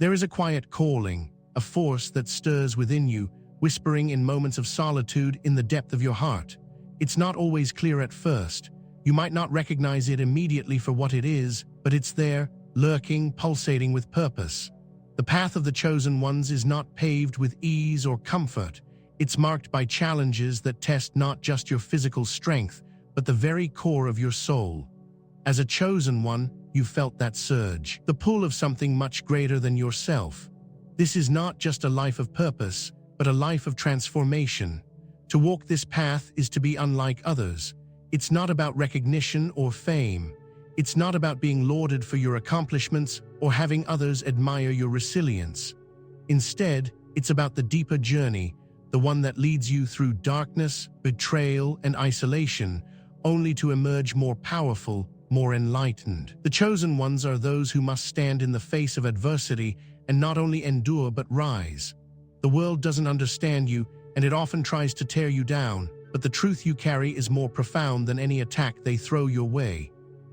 There is a quiet calling, a force that stirs within you, whispering in moments of solitude in the depth of your heart. It's not always clear at first. You might not recognize it immediately for what it is, but it's there, lurking, pulsating with purpose. The path of the chosen ones is not paved with ease or comfort. It's marked by challenges that test not just your physical strength, but the very core of your soul. As a chosen one, you felt that surge, the pull of something much greater than yourself. This is not just a life of purpose, but a life of transformation. To walk this path is to be unlike others. It's not about recognition or fame. It's not about being lauded for your accomplishments or having others admire your resilience. Instead, it's about the deeper journey, the one that leads you through darkness, betrayal, and isolation, only to emerge more powerful, more enlightened. The chosen ones are those who must stand in the face of adversity and not only endure but rise. The world doesn't understand you, and it often tries to tear you down, but the truth you carry is more profound than any attack they throw your way.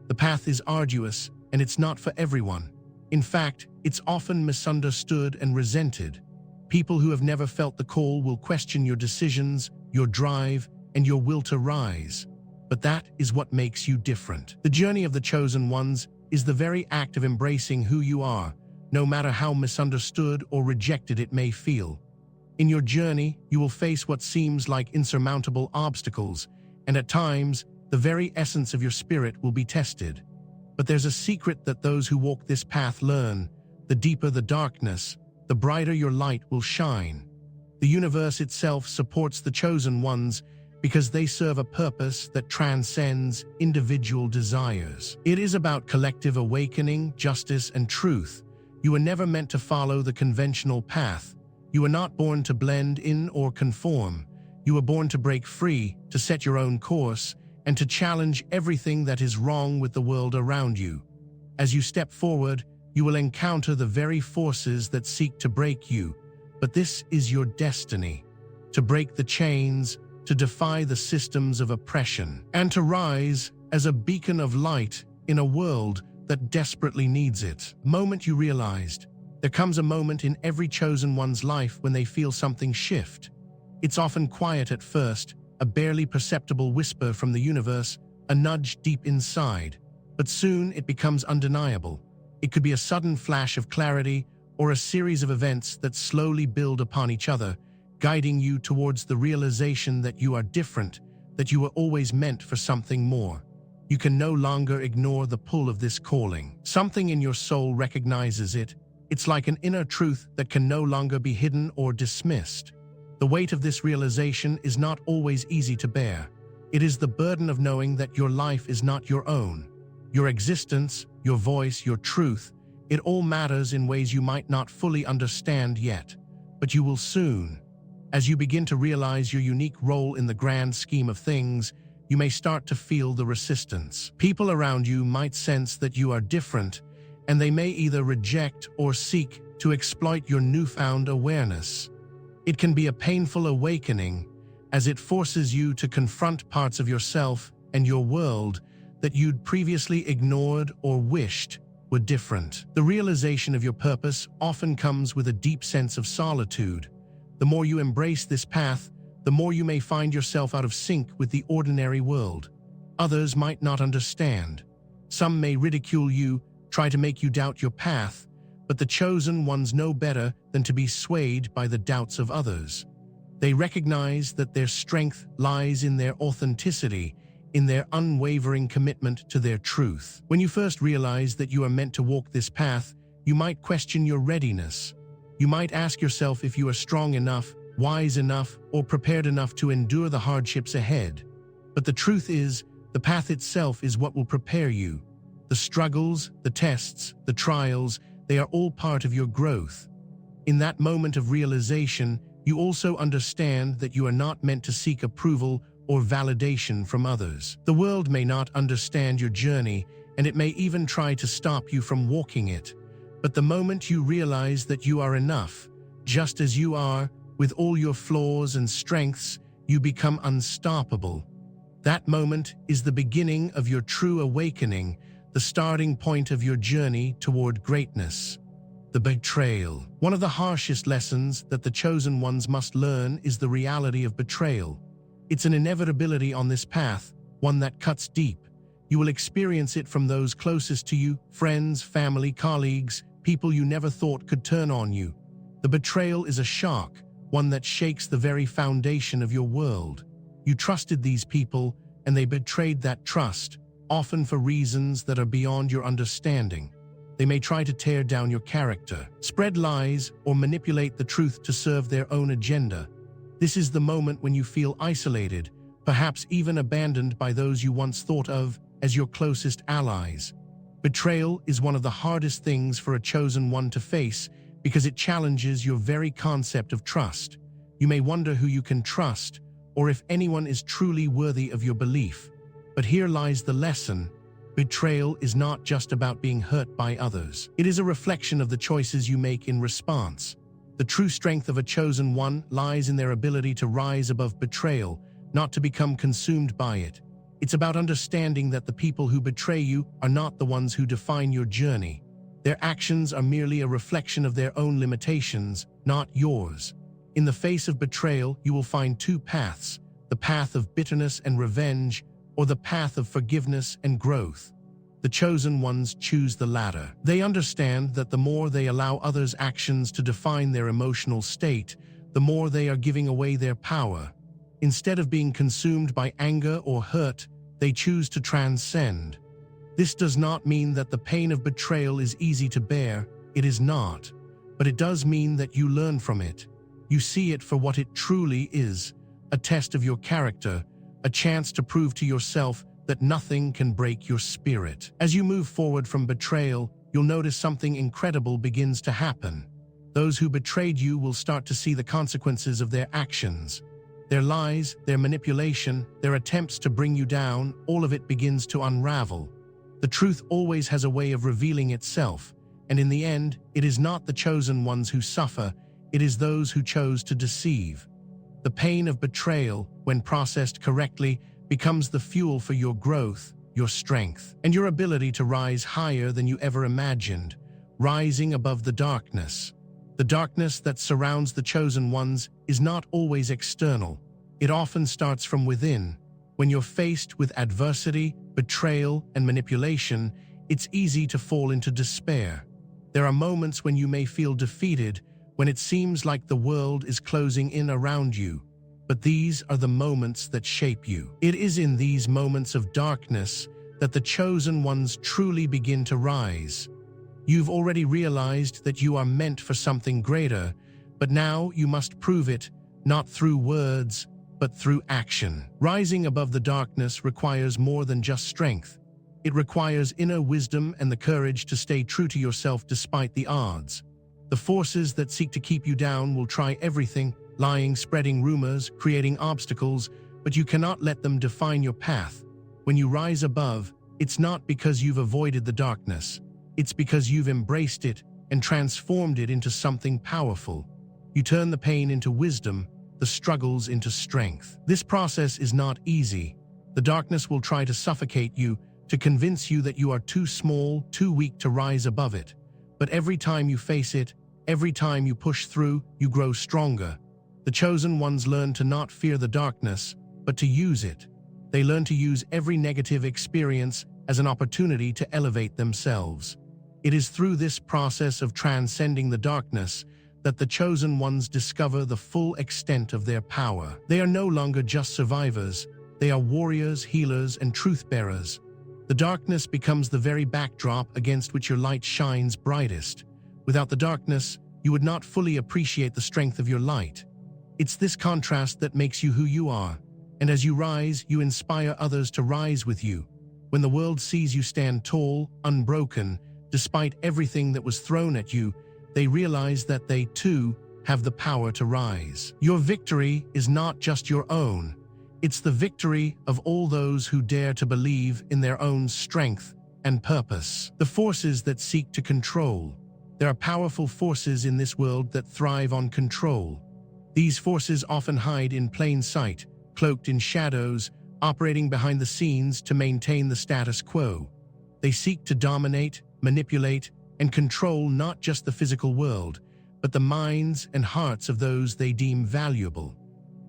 The path is arduous, and it's not for everyone. In fact, it's often misunderstood and resented. People who have never felt the call will question your decisions, your drive, and your will to rise. But that is what makes you different. The journey of the chosen ones is the very act of embracing who you are, no matter how misunderstood or rejected it may feel. In your journey, you will face what seems like insurmountable obstacles, and at times, the very essence of your spirit will be tested. But there's a secret that those who walk this path learn: the deeper the darkness, the brighter your light will shine. The universe itself supports the chosen ones because they serve a purpose that transcends individual desires. It is about collective awakening, justice, and truth. You were never meant to follow the conventional path. You were not born to blend in or conform. You were born to break free, to set your own course, and to challenge everything that is wrong with the world around you. As you step forward, you will encounter the very forces that seek to break you. But this is your destiny: to break the chains, to defy the systems of oppression, and to rise as a beacon of light in a world that desperately needs it. The moment you realized, there comes a moment in every chosen one's life when they feel something shift. It's often quiet at first, a barely perceptible whisper from the universe, a nudge deep inside. But soon it becomes undeniable. It could be a sudden flash of clarity or a series of events that slowly build upon each other, guiding you towards the realization that you are different, that you were always meant for something more. You can no longer ignore the pull of this calling. Something in your soul recognizes it. It's like an inner truth that can no longer be hidden or dismissed. The weight of this realization is not always easy to bear. It is the burden of knowing that your life is not your own. Your existence, your voice, your truth, it all matters in ways you might not fully understand yet. But you will soon. As you begin to realize your unique role in the grand scheme of things, you may start to feel the resistance. People around you might sense that you are different, and they may either reject or seek to exploit your newfound awareness. It can be a painful awakening, as it forces you to confront parts of yourself and your world that you'd previously ignored or wished were different. The realization of your purpose often comes with a deep sense of solitude. The more you embrace this path, the more you may find yourself out of sync with the ordinary world. Others might not understand. Some may ridicule you, try to make you doubt your path, but the chosen ones know better than to be swayed by the doubts of others. They recognize that their strength lies in their authenticity, in their unwavering commitment to their truth. When you first realize that you are meant to walk this path, you might question your readiness. You might ask yourself if you are strong enough, wise enough, or prepared enough to endure the hardships ahead. But the truth is, the path itself is what will prepare you. The struggles, the tests, the trials, they are all part of your growth. In that moment of realization, you also understand that you are not meant to seek approval or validation from others. The world may not understand your journey, and it may even try to stop you from walking it. But the moment you realize that you are enough, just as you are, with all your flaws and strengths, you become unstoppable. That moment is the beginning of your true awakening, the starting point of your journey toward greatness. The betrayal. One of the harshest lessons that the chosen ones must learn is the reality of betrayal. It's an inevitability on this path, one that cuts deep. You will experience it from those closest to you, friends, family, colleagues, people you never thought could turn on you. The betrayal is a shock, one that shakes the very foundation of your world. You trusted these people, and they betrayed that trust, often for reasons that are beyond your understanding. They may try to tear down your character, spread lies, or manipulate the truth to serve their own agenda. This is the moment when you feel isolated, perhaps even abandoned by those you once thought of as your closest allies. Betrayal is one of the hardest things for a chosen one to face because it challenges your very concept of trust. You may wonder who you can trust, or if anyone is truly worthy of your belief. But here lies the lesson. Betrayal is not just about being hurt by others. It is a reflection of the choices you make in response. The true strength of a chosen one lies in their ability to rise above betrayal, not to become consumed by it. It's about understanding that the people who betray you are not the ones who define your journey. Their actions are merely a reflection of their own limitations, not yours. In the face of betrayal, you will find two paths: the path of bitterness and revenge, or the path of forgiveness and growth. The chosen ones choose the latter. They understand that the more they allow others' actions to define their emotional state, the more they are giving away their power. Instead of being consumed by anger or hurt, they choose to transcend. This does not mean that the pain of betrayal is easy to bear. It is not. But it does mean that you learn from it. You see it for what it truly is, a test of your character, a chance to prove to yourself that nothing can break your spirit. As you move forward from betrayal, you'll notice something incredible begins to happen. Those who betrayed you will start to see the consequences of their actions. Their lies, their manipulation, their attempts to bring you down, all of it begins to unravel. The truth always has a way of revealing itself, and in the end, it is not the chosen ones who suffer, it is those who chose to deceive. The pain of betrayal, when processed correctly, becomes the fuel for your growth, your strength, and your ability to rise higher than you ever imagined, rising above the darkness. The darkness that surrounds the chosen ones is not always external. It often starts from within. When you're faced with adversity, betrayal, and manipulation, it's easy to fall into despair. There are moments when you may feel defeated, when it seems like the world is closing in around you. But these are the moments that shape you. It is in these moments of darkness that the chosen ones truly begin to rise. You've already realized that you are meant for something greater, but now you must prove it, not through words, but through action. Rising above the darkness requires more than just strength. It requires inner wisdom and the courage to stay true to yourself despite the odds. The forces that seek to keep you down will try everything, lying, spreading rumors, creating obstacles, but you cannot let them define your path. When you rise above, it's not because you've avoided the darkness. It's because you've embraced it and transformed it into something powerful. You turn the pain into wisdom, the struggles into strength. This process is not easy. The darkness will try to suffocate you, to convince you that you are too small, too weak to rise above it. But every time you face it, every time you push through, you grow stronger. The chosen ones learn to not fear the darkness, but to use it. They learn to use every negative experience as an opportunity to elevate themselves. It is through this process of transcending the darkness that the chosen ones discover the full extent of their power. They are no longer just survivors. They are warriors, healers, and truth-bearers. The darkness becomes the very backdrop against which your light shines brightest. Without the darkness, you would not fully appreciate the strength of your light. It's this contrast that makes you who you are. And as you rise, you inspire others to rise with you. When the world sees you stand tall, unbroken, despite everything that was thrown at you, they realize that they, too, have the power to rise. Your victory is not just your own. It's the victory of all those who dare to believe in their own strength and purpose. The forces that seek to control. There are powerful forces in this world that thrive on control. These forces often hide in plain sight, cloaked in shadows, operating behind the scenes to maintain the status quo. They seek to dominate, manipulate, and control not just the physical world, but the minds and hearts of those they deem valuable.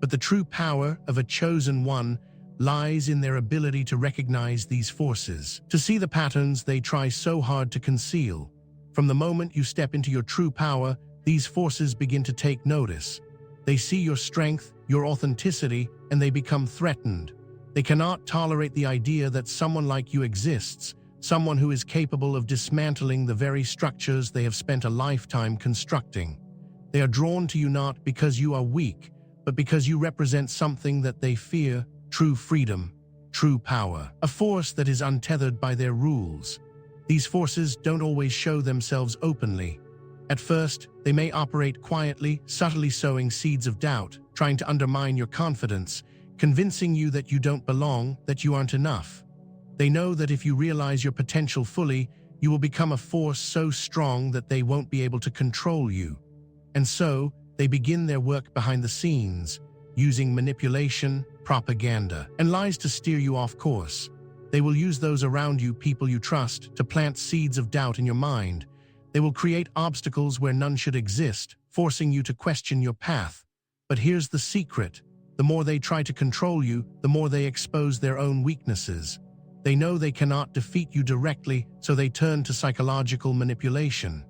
But the true power of a chosen one lies in their ability to recognize these forces, to see the patterns they try so hard to conceal. From the moment you step into your true power, these forces begin to take notice. They see your strength, your authenticity, and they become threatened. They cannot tolerate the idea that someone like you exists, someone who is capable of dismantling the very structures they have spent a lifetime constructing. They are drawn to you not because you are weak, but because you represent something that they fear: true freedom, true power, a force that is untethered by their rules. These forces don't always show themselves openly. At first, they may operate quietly, subtly sowing seeds of doubt, trying to undermine your confidence, convincing you that you don't belong, that you aren't enough. They know that if you realize your potential fully, you will become a force so strong that they won't be able to control you. And so, they begin their work behind the scenes, using manipulation, propaganda, and lies to steer you off course. They will use those around you, people you trust, to plant seeds of doubt in your mind. They will create obstacles where none should exist, forcing you to question your path. But here's the secret: the more they try to control you, the more they expose their own weaknesses. They know they cannot defeat you directly, so they turn to psychological manipulation.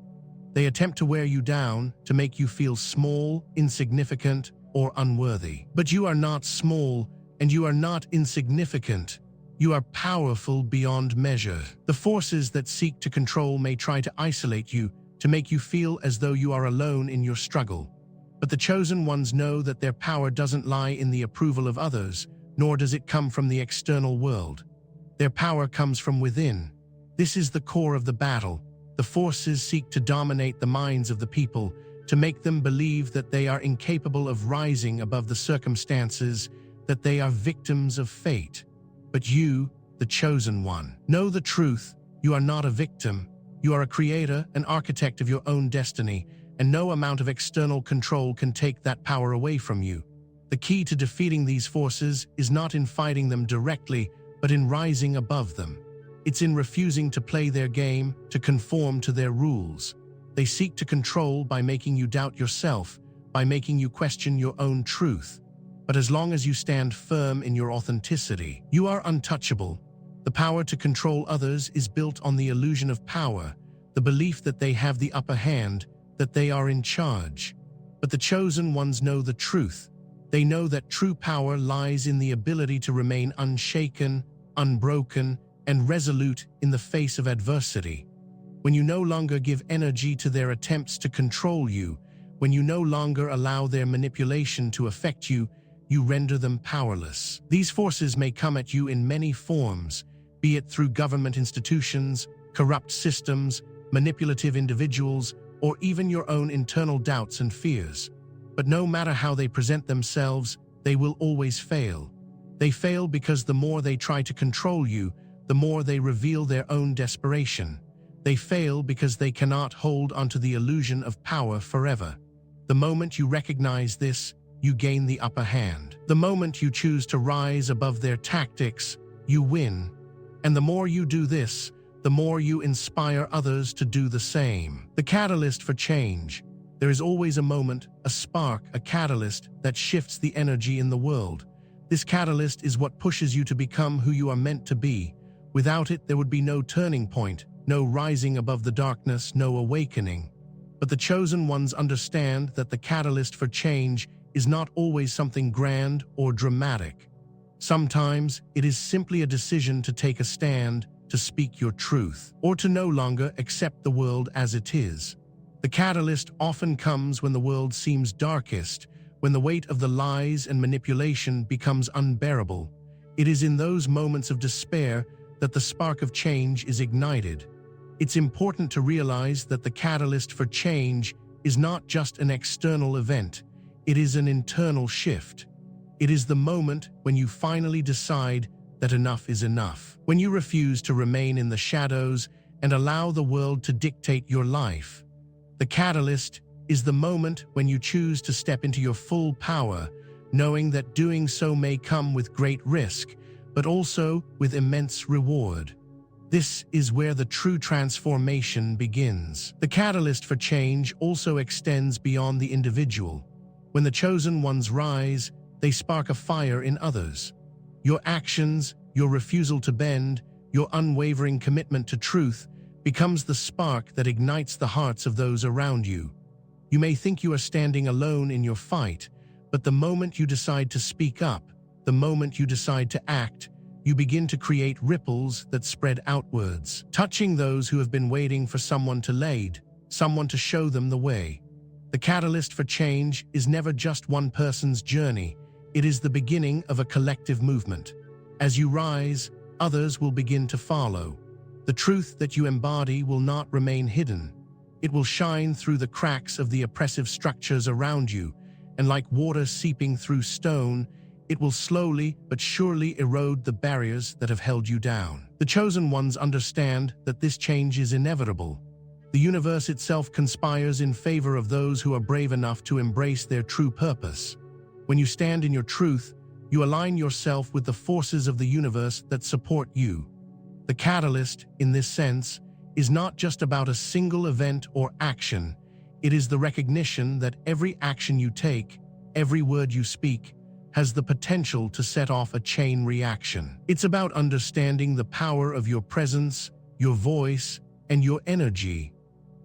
They attempt to wear you down, to make you feel small, insignificant, or unworthy. But you are not small, and you are not insignificant. You are powerful beyond measure. The forces that seek to control may try to isolate you, to make you feel as though you are alone in your struggle. But the chosen ones know that their power doesn't lie in the approval of others, nor does it come from the external world. Their power comes from within. This is the core of the battle. The forces seek to dominate the minds of the people, to make them believe that they are incapable of rising above the circumstances, that they are victims of fate. But you, the chosen one, know the truth. You are not a victim. You are a creator, an architect of your own destiny, and no amount of external control can take that power away from you. The key to defeating these forces is not in fighting them directly, but in rising above them. It's in refusing to play their game, to conform to their rules. They seek to control by making you doubt yourself, by making you question your own truth. But as long as you stand firm in your authenticity, you are untouchable. The power to control others is built on the illusion of power, the belief that they have the upper hand, that they are in charge. But the chosen ones know the truth. They know that true power lies in the ability to remain unshaken, unbroken, and resolute in the face of adversity. When you no longer give energy to their attempts to control you, when you no longer allow their manipulation to affect you, you render them powerless. These forces may come at you in many forms, be it through government institutions, corrupt systems, manipulative individuals, or even your own internal doubts and fears. But no matter how they present themselves, they will always fail. They fail because the more they try to control you, the more they reveal their own desperation. They fail because they cannot hold onto the illusion of power forever. The moment you recognize this, you gain the upper hand. The moment you choose to rise above their tactics, you win. And the more you do this, the more you inspire others to do the same. The catalyst for change. There is always a moment, a spark, a catalyst that shifts the energy in the world. This catalyst is what pushes you to become who you are meant to be. Without it, there would be no turning point, no rising above the darkness, no awakening. But the chosen ones understand that the catalyst for change is not always something grand or dramatic. Sometimes it is simply a decision to take a stand, to speak your truth, or to no longer accept the world as it is. The catalyst often comes when the world seems darkest, when the weight of the lies and manipulation becomes unbearable. It is in those moments of despair that the spark of change is ignited. It's important to realize that the catalyst for change is not just an external event, it is an internal shift. It is the moment when you finally decide that enough is enough, when you refuse to remain in the shadows and allow the world to dictate your life. The catalyst is the moment when you choose to step into your full power, knowing that doing so may come with great risk, but also with immense reward. This is where the true transformation begins. The catalyst for change also extends beyond the individual. When the chosen ones rise, they spark a fire in others. Your actions, your refusal to bend, your unwavering commitment to truth becomes the spark that ignites the hearts of those around you. You may think you are standing alone in your fight, but the moment you decide to speak up, the moment you decide to act, you begin to create ripples that spread outwards, touching those who have been waiting for someone to lead, someone to show them the way. The catalyst for change is never just one person's journey. It is the beginning of a collective movement. As you rise, others will begin to follow. The truth that you embody will not remain hidden. It will shine through the cracks of the oppressive structures around you, and like water seeping through stone, it will slowly but surely erode the barriers that have held you down. The chosen ones understand that this change is inevitable. The universe itself conspires in favor of those who are brave enough to embrace their true purpose. When you stand in your truth, you align yourself with the forces of the universe that support you. The catalyst, in this sense, is not just about a single event or action. It is the recognition that every action you take, every word you speak, has the potential to set off a chain reaction. It's about understanding the power of your presence, your voice, and your energy.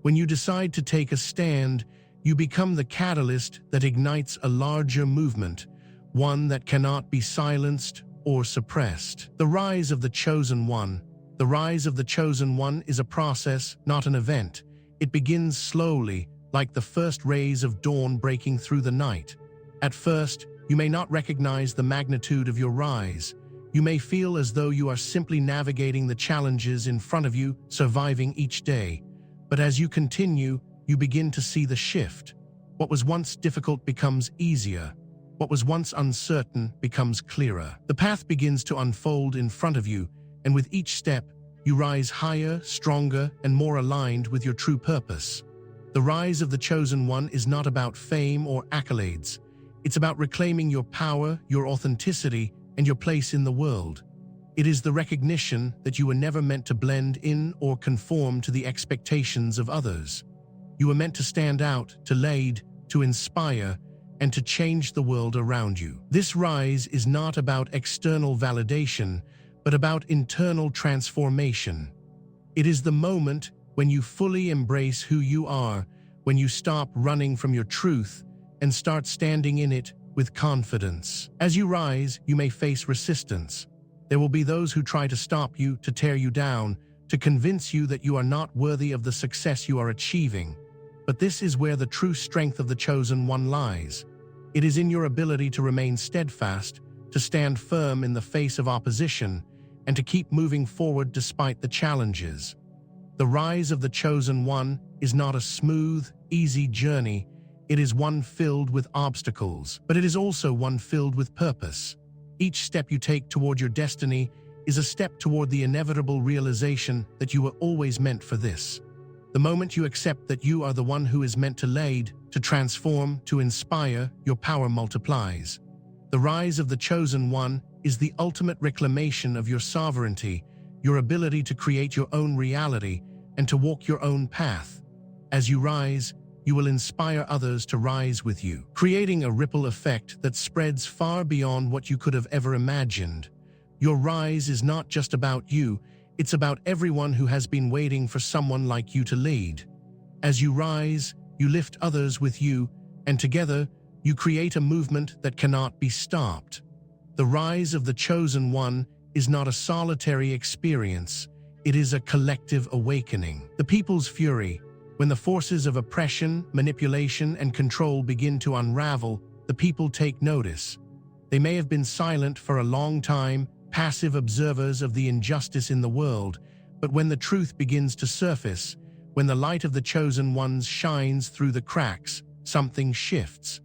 When you decide to take a stand, you become the catalyst that ignites a larger movement, one that cannot be silenced or suppressed. The rise of the chosen one. The rise of the chosen one is a process, not an event. It begins slowly, like the first rays of dawn breaking through the night. At first, you may not recognize the magnitude of your rise. You may feel as though you are simply navigating the challenges in front of you, surviving each day. But as you continue, you begin to see the shift. What was once difficult becomes easier. What was once uncertain becomes clearer. The path begins to unfold in front of you, and with each step, you rise higher, stronger, and more aligned with your true purpose. The rise of the chosen one is not about fame or accolades. It's about reclaiming your power, your authenticity, and your place in the world. It is the recognition that you were never meant to blend in or conform to the expectations of others. You were meant to stand out, to lead, to inspire, and to change the world around you. This rise is not about external validation, but about internal transformation. It is the moment when you fully embrace who you are, when you stop running from your truth and start standing in it with confidence. As you rise, you may face resistance. There will be those who try to stop you, to tear you down, to convince you that you are not worthy of the success you are achieving. But this is where the true strength of the chosen one lies. It is in your ability to remain steadfast, to stand firm in the face of opposition, and to keep moving forward despite the challenges. The rise of the chosen one is not a smooth, easy journey. It is one filled with obstacles, but it is also one filled with purpose. Each step you take toward your destiny is a step toward the inevitable realization that you were always meant for this. The moment you accept that you are the one who is meant to lead, to transform, to inspire, your power multiplies. The rise of the chosen one is the ultimate reclamation of your sovereignty, your ability to create your own reality and to walk your own path. As you rise, you will inspire others to rise with you, creating a ripple effect that spreads far beyond what you could have ever imagined. Your rise is not just about you, it's about everyone who has been waiting for someone like you to lead. As you rise, you lift others with you, and together, you create a movement that cannot be stopped. The rise of the chosen one is not a solitary experience, it is a collective awakening. The people's fury. When the forces of oppression, manipulation, and control begin to unravel, the people take notice. They may have been silent for a long time, passive observers of the injustice in the world, but when the truth begins to surface, when the light of the chosen ones shines through the cracks, something shifts.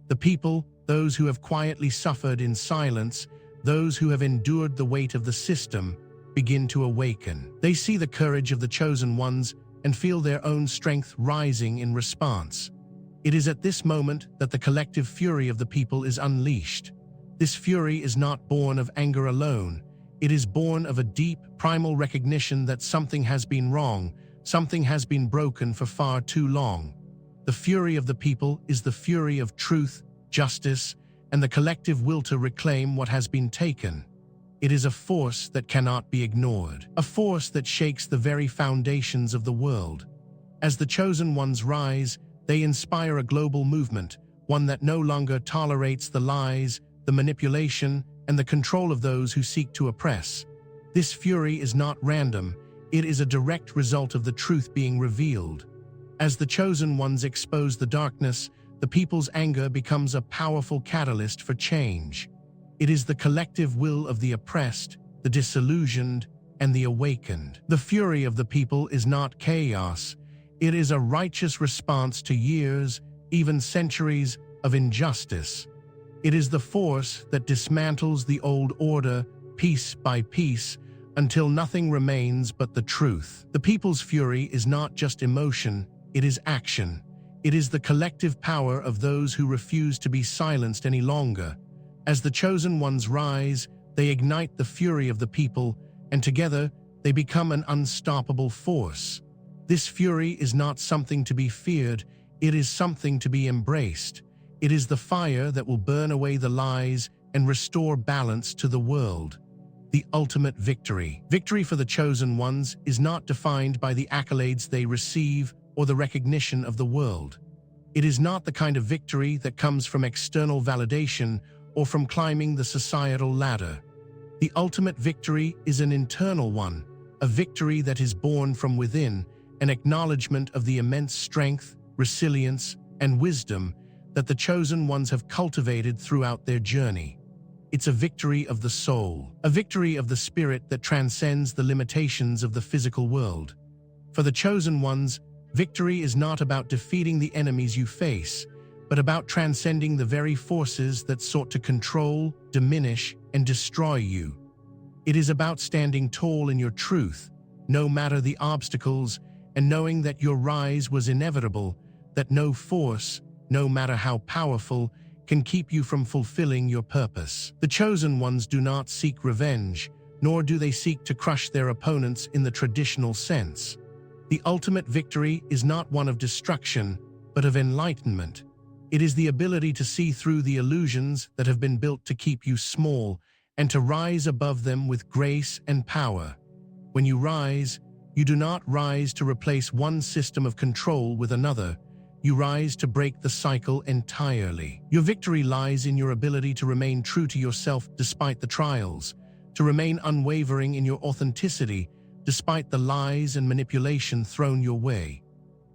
The people, those who have quietly suffered in silence, those who have endured the weight of the system, begin to awaken. They see the courage of the chosen ones and feel their own strength rising in response. It is at this moment that the collective fury of the people is unleashed. This fury is not born of anger alone. It is born of a deep, primal recognition that something has been wrong, something has been broken for far too long. The fury of the people is the fury of truth, justice, and the collective will to reclaim what has been taken. It is a force that cannot be ignored, a force that shakes the very foundations of the world. As the chosen ones rise, they inspire a global movement, one that no longer tolerates the lies, the manipulation, and the control of those who seek to oppress. This fury is not random, it is a direct result of the truth being revealed. As the chosen ones expose the darkness, the people's anger becomes a powerful catalyst for change. It is the collective will of the oppressed, the disillusioned, and the awakened. The fury of the people is not chaos, it is a righteous response to years, even centuries, of injustice. It is the force that dismantles the old order, piece by piece, until nothing remains but the truth. The people's fury is not just emotion, it is action. It is the collective power of those who refuse to be silenced any longer. As the chosen ones rise, they ignite the fury of the people, and together they become an unstoppable force. This fury is not something to be feared, it is something to be embraced. It is the fire that will burn away the lies and restore balance to the world. The ultimate victory. Victory for the chosen ones is not defined by the accolades they receive or the recognition of the world. It is not the kind of victory that comes from external validation or from climbing the societal ladder. The ultimate victory is an internal one, a victory that is born from within, an acknowledgement of the immense strength, resilience, and wisdom that the chosen ones have cultivated throughout their journey. It's a victory of the soul, a victory of the spirit that transcends the limitations of the physical world. For the chosen ones, victory is not about defeating the enemies you face, but about transcending the very forces that sought to control, diminish, and destroy you. It is about standing tall in your truth, no matter the obstacles, and knowing that your rise was inevitable, that no force, no matter how powerful, can keep you from fulfilling your purpose. The chosen ones do not seek revenge, nor do they seek to crush their opponents in the traditional sense. The ultimate victory is not one of destruction, but of enlightenment. It is the ability to see through the illusions that have been built to keep you small and to rise above them with grace and power. When you rise, you do not rise to replace one system of control with another. You rise to break the cycle entirely. Your victory lies in your ability to remain true to yourself despite the trials, to remain unwavering in your authenticity despite the lies and manipulation thrown your way.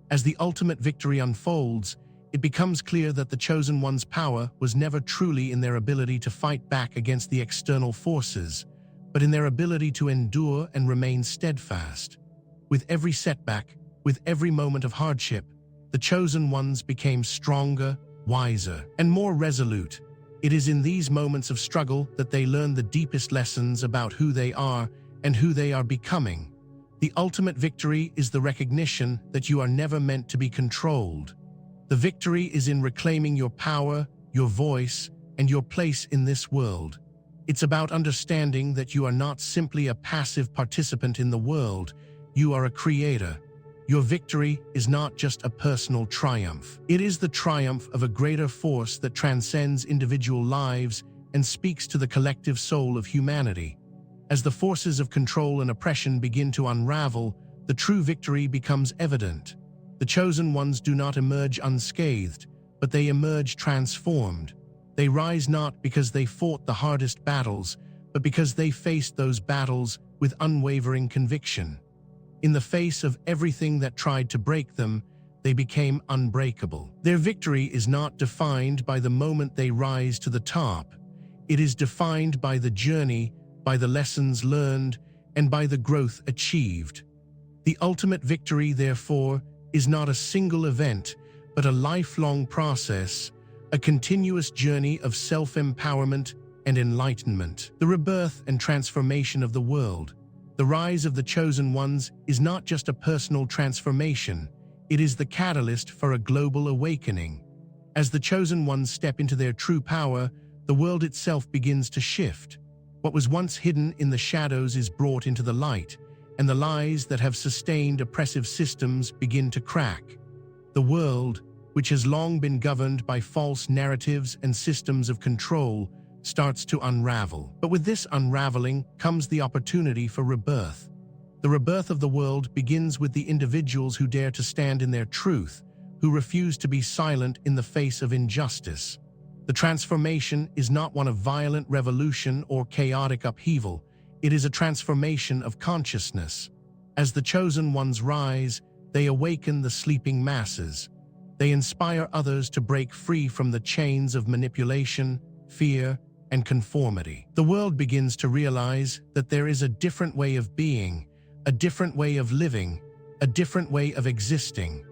As the ultimate victory unfolds, it becomes clear that the chosen one's power was never truly in their ability to fight back against the external forces, but in their ability to endure and remain steadfast. With every setback, with every moment of hardship, the chosen ones became stronger, wiser, and more resolute. It is in these moments of struggle that they learn the deepest lessons about who they are and who they are becoming. The ultimate victory is the recognition that you are never meant to be controlled. The victory is in reclaiming your power, your voice, and your place in this world. It's about understanding that you are not simply a passive participant in the world, you are a creator. Your victory is not just a personal triumph. It is the triumph of a greater force that transcends individual lives and speaks to the collective soul of humanity. As the forces of control and oppression begin to unravel, the true victory becomes evident. The chosen ones do not emerge unscathed, but they emerge transformed. They rise not because they fought the hardest battles, but because they faced those battles with unwavering conviction. In the face of everything that tried to break them, they became unbreakable. Their victory is not defined by the moment they rise to the top. It is defined by the journey, by the lessons learned, and by the growth achieved. The ultimate victory, therefore, is not a single event, but a lifelong process, a continuous journey of self-empowerment and enlightenment. The rebirth and transformation of the world. The rise of the chosen ones is not just a personal transformation, it is the catalyst for a global awakening. As the chosen ones step into their true power, the world itself begins to shift. What was once hidden in the shadows is brought into the light, and the lies that have sustained oppressive systems begin to crack. The world, which has long been governed by false narratives and systems of control, starts to unravel. But with this unraveling comes the opportunity for rebirth. The rebirth of the world begins with the individuals who dare to stand in their truth, who refuse to be silent in the face of injustice. The transformation is not one of violent revolution or chaotic upheaval. It is a transformation of consciousness. As the chosen ones rise, they awaken the sleeping masses. They inspire others to break free from the chains of manipulation, fear, and conformity. The world begins to realize that there is a different way of being, a different way of living, a different way of existing.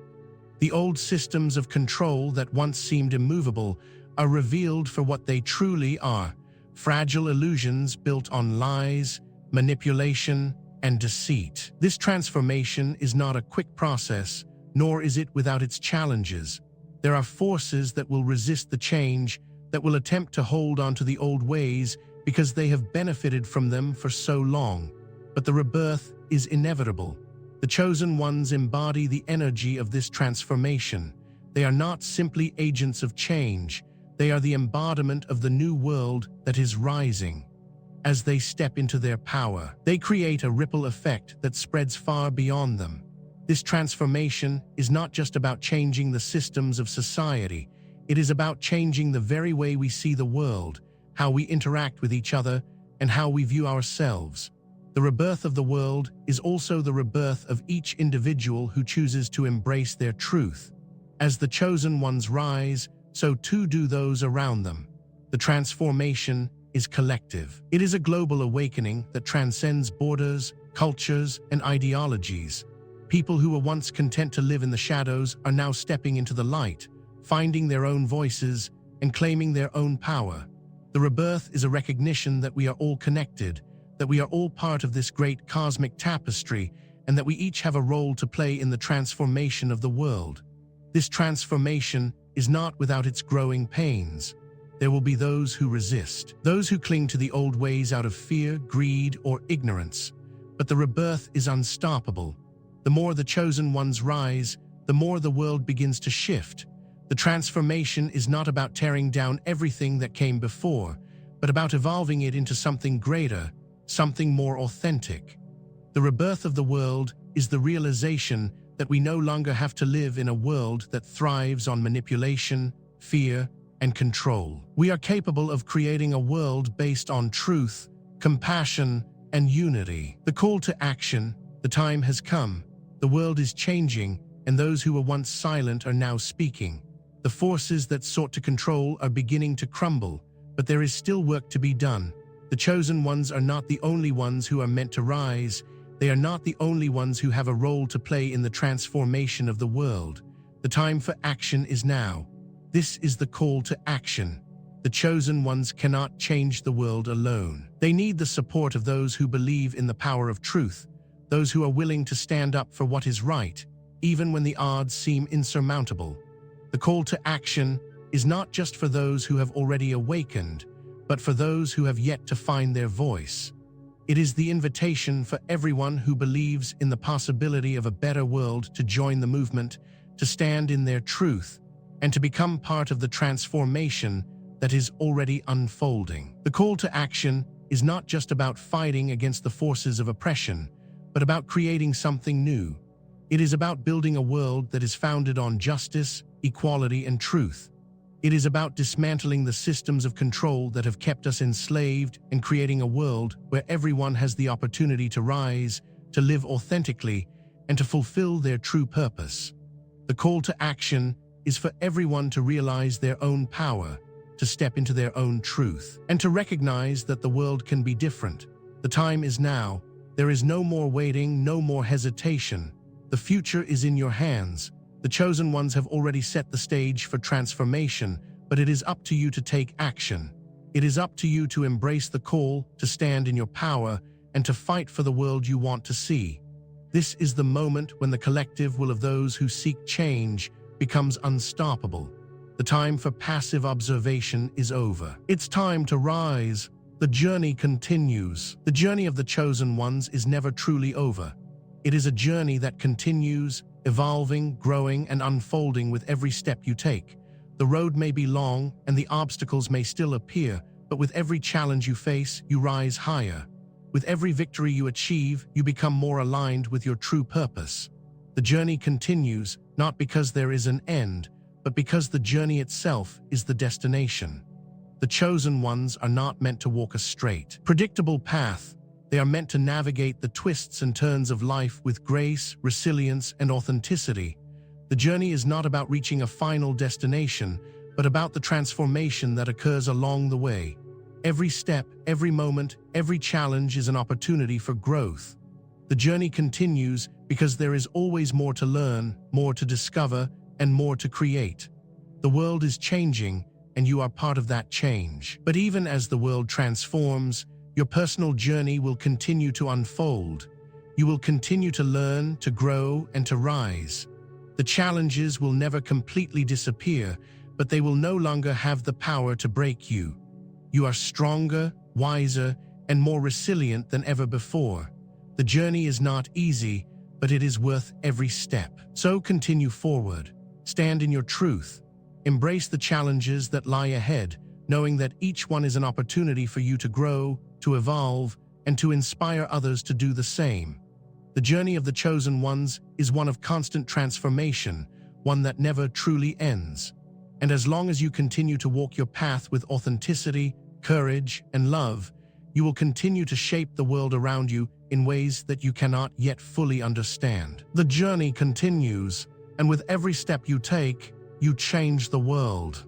The old systems of control that once seemed immovable are revealed for what they truly are: fragile illusions built on lies, manipulation, and deceit. This transformation is not a quick process, nor is it without its challenges. There are forces that will resist the change, that will attempt to hold on to the old ways because they have benefited from them for so long. But the rebirth is inevitable. The chosen ones embody the energy of this transformation. They are not simply agents of change. They are the embodiment of the new world that is rising. As they step into their power, they create a ripple effect that spreads far beyond them. This transformation is not just about changing the systems of society. It is about changing the very way we see the world, how we interact with each other, and how we view ourselves. The rebirth of the world is also the rebirth of each individual who chooses to embrace their truth. As the chosen ones rise, so too do those around them. The transformation is collective. It is a global awakening that transcends borders, cultures, and ideologies. People who were once content to live in the shadows are now stepping into the light, finding their own voices and claiming their own power. The rebirth is a recognition that we are all connected, that we are all part of this great cosmic tapestry, and that we each have a role to play in the transformation of the world. This transformation is not without its growing pains. There will be those who resist, those who cling to the old ways out of fear, greed, or ignorance. But the rebirth is unstoppable. The more the chosen ones rise, the more the world begins to shift. The transformation is not about tearing down everything that came before, but about evolving it into something greater, something more authentic. The rebirth of the world is the realization that we no longer have to live in a world that thrives on manipulation, fear, and control. We are capable of creating a world based on truth, compassion, and unity. The call to action: the time has come. The world is changing, and those who were once silent are now speaking. The forces that sought to control are beginning to crumble, but there is still work to be done. The chosen ones are not the only ones who are meant to rise. They are not the only ones who have a role to play in the transformation of the world. The time for action is now. This is the call to action. The chosen ones cannot change the world alone. They need the support of those who believe in the power of truth, those who are willing to stand up for what is right, even when the odds seem insurmountable. The call to action is not just for those who have already awakened, but for those who have yet to find their voice. It is the invitation for everyone who believes in the possibility of a better world to join the movement, to stand in their truth, and to become part of the transformation that is already unfolding. The call to action is not just about fighting against the forces of oppression, but about creating something new. It is about building a world that is founded on justice, equality, and truth. It is about dismantling the systems of control that have kept us enslaved and creating a world where everyone has the opportunity to rise, to live authentically, and to fulfill their true purpose. The call to action is for everyone to realize their own power, to step into their own truth, and to recognize that the world can be different. The time is now. There is no more waiting, no more hesitation. The future is in your hands. The chosen ones have already set the stage for transformation, but it is up to you to take action. It is up to you to embrace the call, to stand in your power, and to fight for the world you want to see. This is the moment when the collective will of those who seek change becomes unstoppable. The time for passive observation is over. It's time to rise, The journey continues. The journey of the chosen ones is never truly over. It is a journey that continues, evolving, growing, and unfolding with every step you take. The road may be long, and the obstacles may still appear, but with every challenge you face, you rise higher. With every victory you achieve, you become more aligned with your true purpose. The journey continues, not because there is an end, but because the journey itself is the destination. The chosen ones are not meant to walk a straight, predictable path. They are meant to navigate the twists and turns of life with grace, resilience, and authenticity. The journey is not about reaching a final destination, but about the transformation that occurs along the way. Every step, every moment, every challenge is an opportunity for growth. The journey continues because there is always more to learn, more to discover, and more to create. The world is changing, and you are part of that change. But even as the world transforms, your personal journey will continue to unfold. You will continue to learn, to grow, and to rise. The challenges will never completely disappear, but they will no longer have the power to break you. You are stronger, wiser, and more resilient than ever before. The journey is not easy, but it is worth every step. So continue forward. Stand in your truth. Embrace the challenges that lie ahead, knowing that each one is an opportunity for you to grow, to evolve, and to inspire others to do the same. The journey of the chosen ones is one of constant transformation, one that never truly ends. And as long as you continue to walk your path with authenticity, courage, and love, you will continue to shape the world around you in ways that you cannot yet fully understand. The journey continues, and with every step you take, you change the world.